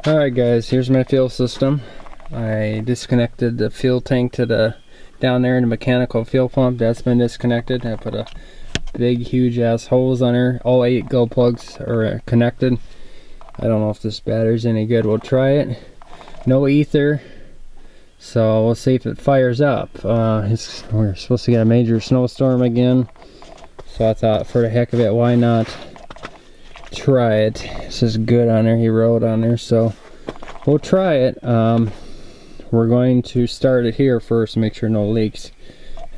Alright guys, here's my fuel system. I disconnected the fuel tank to the down there in the mechanical fuel pump. That's been disconnected. I put a big huge ass hose on her. All 8 glow plugs are connected. I don't know if this battery's any good. We'll try it. No ether, so we'll see if it fires up. We're supposed to get a major snowstorm again, so I thought for the heck of it, why not try it. This is good on there. He wrote on there, so we'll try it. We're going to start it here first, make sure no leaks,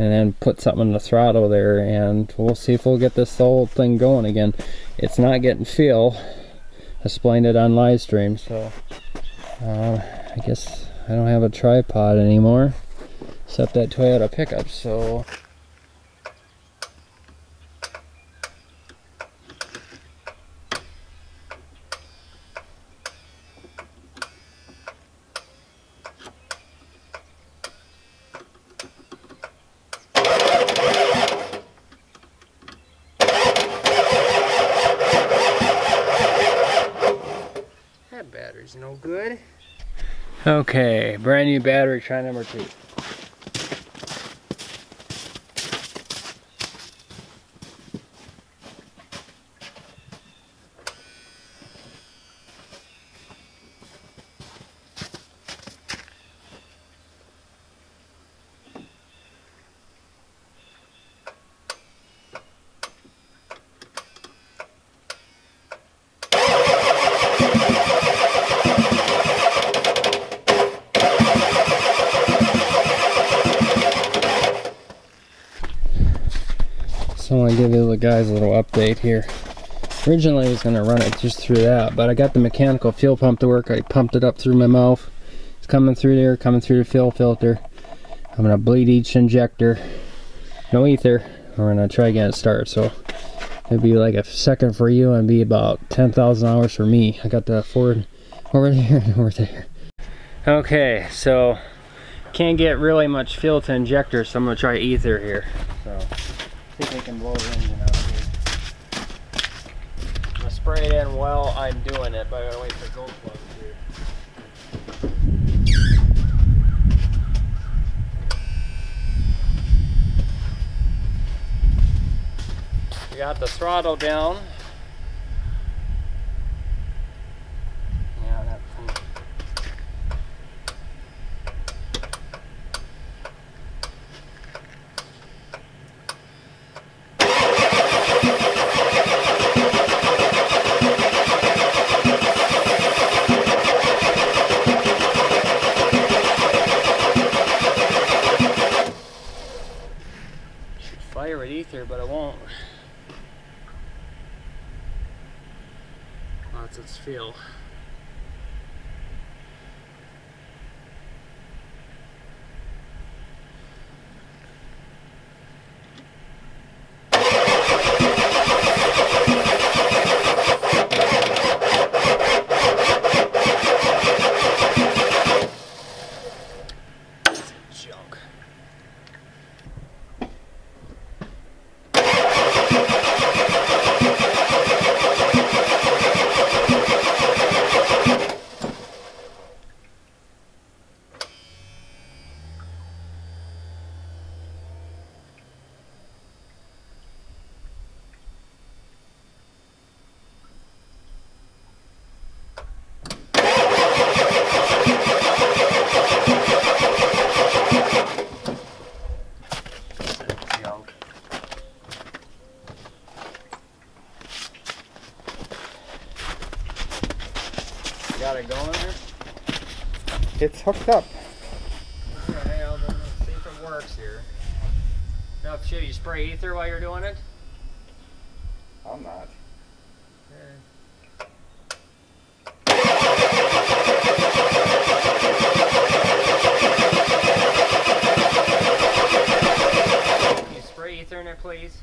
and then put something in the throttle there, and we'll see if we'll get this whole thing going again. It's not getting fuel. I explained it on live stream, so I guess I don't have a tripod anymore except that Toyota pickup, so battery's no good. Okay, brand new battery, try number 2. So I want to give you the guys a little update here. Originally I was going to run it just through that, but I got the mechanical fuel pump to work. I pumped it up through my mouth. It's coming through there, coming through the fuel filter. I'm going to bleed each injector. No ether. We're going to try again to start. So it'll be like a second for you and be about 10,000 hours for me. I got the Ford over there and over there. Okay, so can't get really much fuel to injector, so I'm going to try ether here. So I think I can blow the engine out here. I'm going to spray it in while I'm doing it, but I gotta wait for gold plugs here. We got the throttle down. Yeah, that's fire with ether, but I won't. Lots its feel. Junk. Got it going there? It's hooked up. Okay, I'll see if it works here. Now, should you spray ether while you're doing it? I'm not. Can you spray ether in there, please?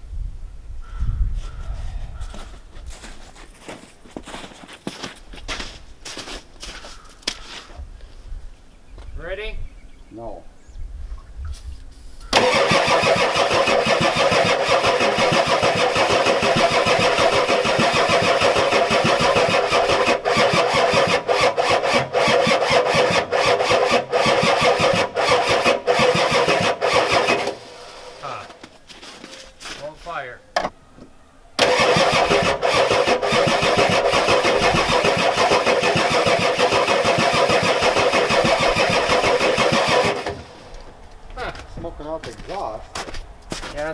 Ready? No.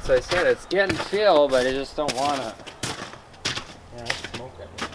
So I said it's getting feel, but I just don't want to. Yeah, smoke it.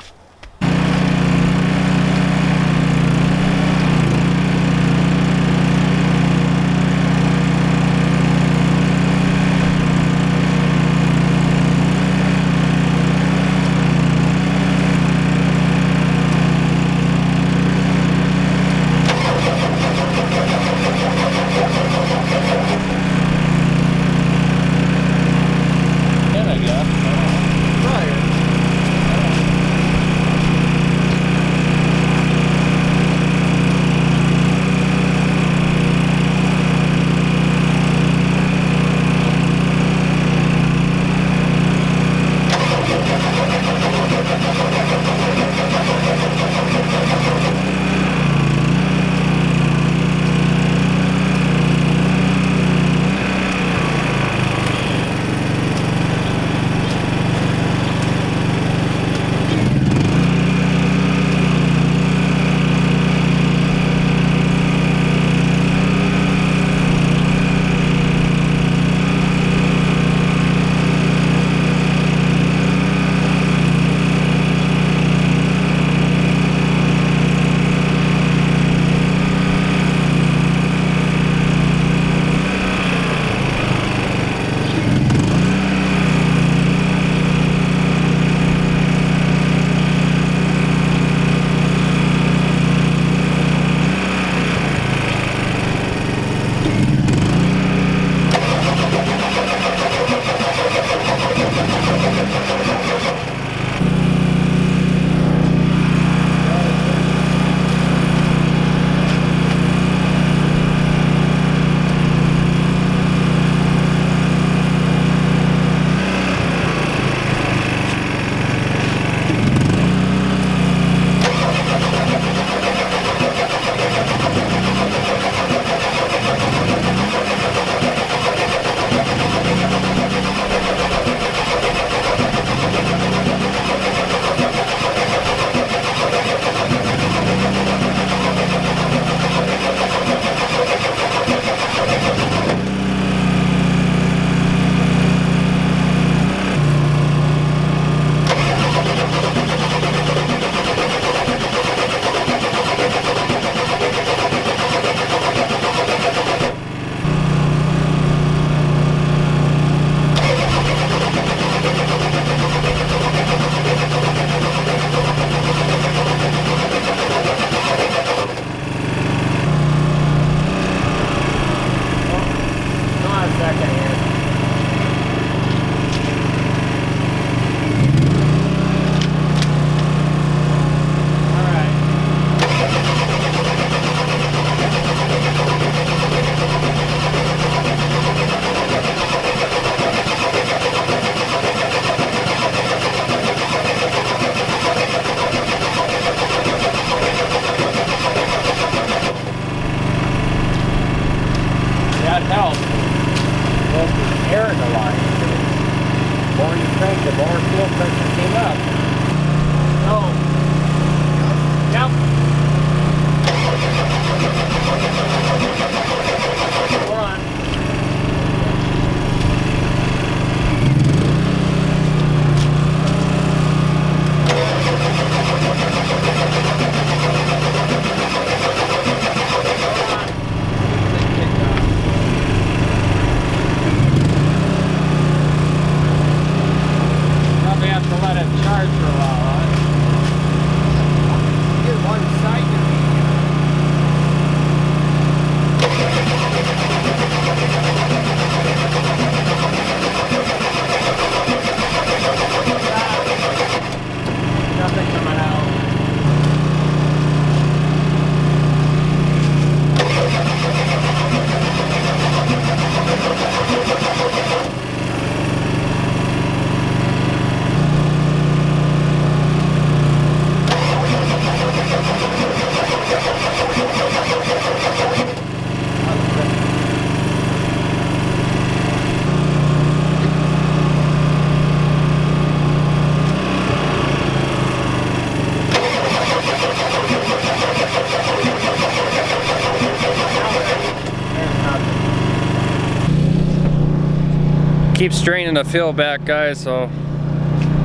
Keep straining the fuel back, guys, so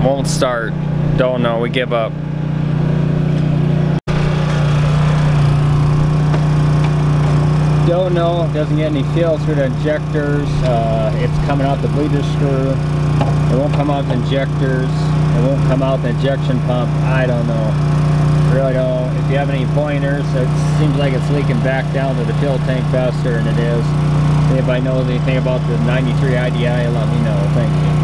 won't start. Don't know, we give up. Don't know, doesn't get any fuel through the injectors. It's coming out the bleeder screw. It won't come out the injectors. It won't come out the injection pump. I don't know. Really don't. If you have any pointers, it seems like it's leaking back down to the fuel tank faster than it is. If anybody knows anything about the 93 IDI, let me know. Thank you.